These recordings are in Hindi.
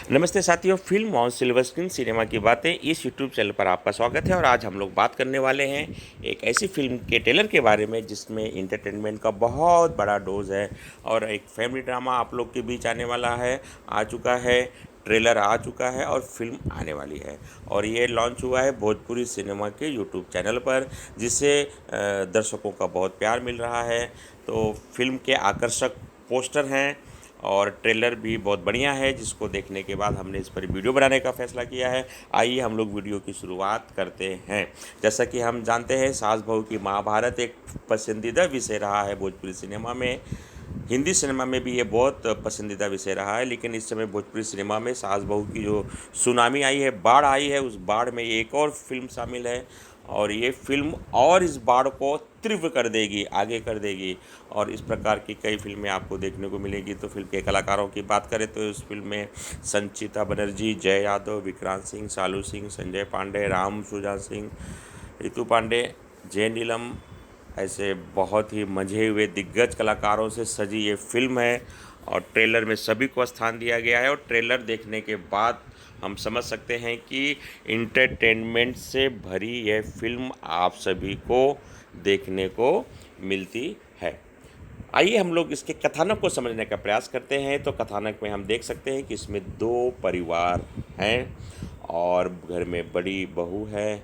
नमस्ते साथियों, film on silver screen cinema की बातें इस यूट्यूब चैनल पर आपका स्वागत है। और आज हम लोग बात करने वाले हैं एक ऐसी फिल्म के ट्रेलर के बारे में जिसमें इंटरटेनमेंट का बहुत बड़ा डोज है और एक फैमिली ड्रामा आप लोग के बीच आने वाला है। आ चुका है, ट्रेलर आ चुका है और फिल्म आने वाली है। और ये लॉन्च हुआ है भोजपुरी सिनेमा के यूट्यूब चैनल पर, जिससे दर्शकों का बहुत प्यार मिल रहा है। तो फिल्म के आकर्षक पोस्टर हैं और ट्रेलर भी बहुत बढ़िया है, जिसको देखने के बाद हमने इस पर वीडियो बनाने का फैसला किया है। आइए हम लोग वीडियो की शुरुआत करते हैं। जैसा कि हम जानते हैं, सास बहू की महाभारत एक पसंदीदा विषय रहा है भोजपुरी सिनेमा में। हिंदी सिनेमा में भी ये बहुत पसंदीदा विषय रहा है, लेकिन इस समय भोजपुरी सिनेमा में सास बहू की जो सुनामी आई है, बाढ़ आई है, उस बाढ़ में एक और फिल्म शामिल है। और ये फिल्म और इस बाढ़ को तीव्र कर देगी, आगे कर देगी। और इस प्रकार की कई फिल्में आपको देखने को मिलेगी। तो फिल्म के कलाकारों की बात करें तो इस फिल्म में संचिता बनर्जी, जय यादव, विक्रांत सिंह, सालू सिंह, संजय पांडे, राम सुजान सिंह, रितु पांडे, जय नीलम, ऐसे बहुत ही मंझे हुए दिग्गज कलाकारों से सजी ये फिल्म है। और ट्रेलर में सभी को स्थान दिया गया है। और ट्रेलर देखने के बाद हम समझ सकते हैं कि इंटरटेनमेंट से भरी यह फिल्म आप सभी को देखने को मिलती है। आइए हम लोग इसके कथानक को समझने का प्रयास करते हैं। तो कथानक में हम देख सकते हैं कि इसमें दो परिवार हैं और घर में बड़ी बहू है,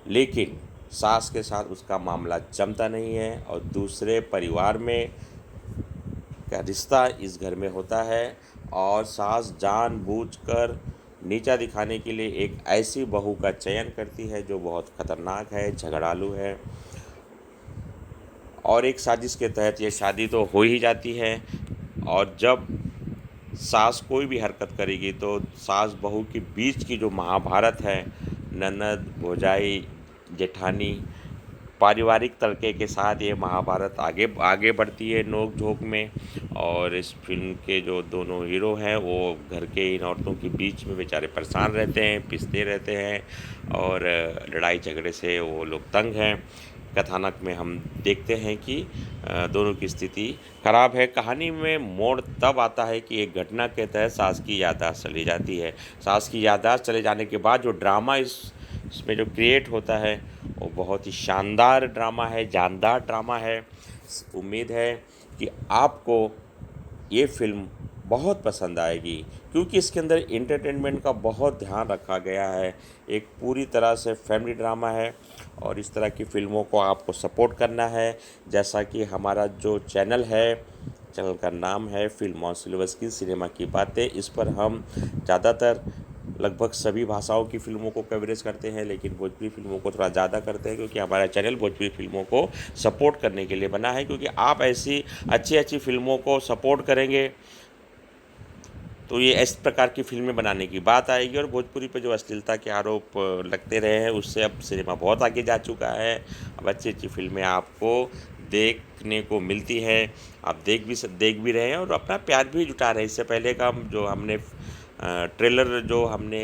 लेकिन सास के साथ उसका मामला जमता नहीं है। और दूसरे परिवार में का रिश्ता इस घर में होता है और सास जानबूझकर नीचा दिखाने के लिए एक ऐसी बहू का चयन करती है जो बहुत खतरनाक है, झगड़ालू है। और एक साजिश के तहत ये शादी तो हो ही जाती है। और जब सास कोई भी हरकत करेगी तो सास बहू के बीच की जो महाभारत है, ननद भौजाई जेठानी, पारिवारिक तड़के के साथ ये महाभारत आगे आगे बढ़ती है नोक झोंक में। और इस फिल्म के जो दोनों हीरो हैं वो घर के इन औरतों के बीच में बेचारे परेशान रहते हैं, पिसते रहते हैं और लड़ाई झगड़े से वो लोग तंग हैं। कथानक में हम देखते हैं कि दोनों की स्थिति खराब है। कहानी में मोड़ तब आता है कि एक घटना के तहत सास की याददाश्त चली जाती है। सास की याददाश्त चले जाने के बाद जो ड्रामा इसमें जो क्रिएट होता है वो बहुत ही शानदार ड्रामा है, जानदार ड्रामा है। उम्मीद है कि आपको ये फ़िल्म बहुत पसंद आएगी, क्योंकि इसके अंदर एंटरटेनमेंट का बहुत ध्यान रखा गया है। एक पूरी तरह से फैमिली ड्रामा है और इस तरह की फ़िल्मों को आपको सपोर्ट करना है। जैसा कि हमारा जो चैनल है, चैनल का नाम है film on silver screen cinema की बातें। इस पर हम ज़्यादातर लगभग सभी भाषाओं की फ़िल्मों को कवरेज करते हैं, लेकिन भोजपुरी फ़िल्मों को थोड़ा ज़्यादा करते हैं, क्योंकि हमारा चैनल भोजपुरी फ़िल्मों को सपोर्ट करने के लिए बना है। क्योंकि आप ऐसी अच्छी अच्छी फ़िल्मों को सपोर्ट करेंगे तो ये इस प्रकार की फिल्में बनाने की बात आएगी। और भोजपुरी पे जो अश्लीलता के आरोप लगते रहे हैं, उससे अब सिनेमा बहुत आगे जा चुका है। अब अच्छी अच्छी फिल्में आपको देखने को मिलती है, आप देख भी रहे हैं और अपना प्यार भी जुटा रहे हैं। इससे पहले का जो हमने ट्रेलर जो हमने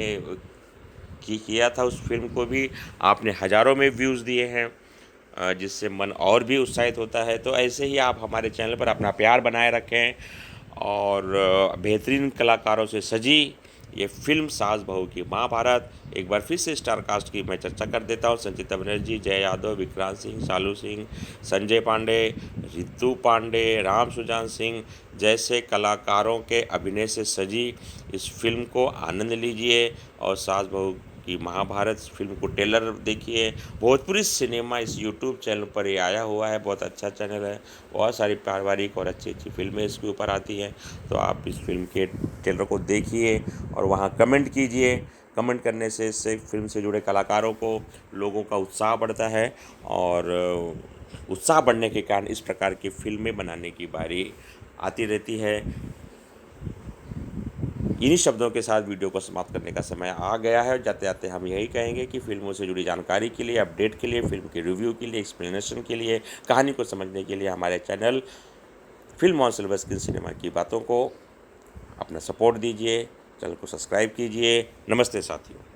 किया था, उस फिल्म को भी आपने हज़ारों में व्यूज़ दिए हैं, जिससे मन और भी उत्साहित होता है। तो ऐसे ही आप हमारे चैनल पर अपना प्यार बनाए रखें। और बेहतरीन कलाकारों से सजी ये फिल्म सास बहू की महाभारत, एक बार फिर से स्टार कास्ट की मैं चर्चा कर देता हूँ। संचिता बनर्जी, जय यादव, विक्रांत सिंह, सालू सिंह, संजय पांडे, रितु पांडे, राम सुजान सिंह जैसे कलाकारों के अभिनय से सजी इस फिल्म को आनंद लीजिए। और सास बहू की महाभारत फिल्म को ट्रेलर देखिए। भोजपुरी सिनेमा इस यूट्यूब चैनल पर ये आया हुआ है, बहुत अच्छा चैनल है। बहुत सारी पारिवारिक और अच्छी अच्छी फिल्में इसके ऊपर आती हैं। तो आप इस फिल्म के ट्रेलर को देखिए और वहाँ कमेंट कीजिए। कमेंट करने से इससे फिल्म से जुड़े कलाकारों को, लोगों का उत्साह बढ़ता है। और उत्साह बढ़ने के कारण इस प्रकार की फिल्में बनाने की बारी आती रहती है। इन्हीं शब्दों के साथ वीडियो को समाप्त करने का समय आ गया है। जाते जाते हम यही कहेंगे कि फिल्मों से जुड़ी जानकारी के लिए, अपडेट के लिए, फिल्म के रिव्यू के लिए, एक्सप्लेनेशन के लिए, कहानी को समझने के लिए हमारे channel film on silver screen cinema की बातों को अपना सपोर्ट दीजिए। चैनल को सब्सक्राइब कीजिए। नमस्ते साथियों।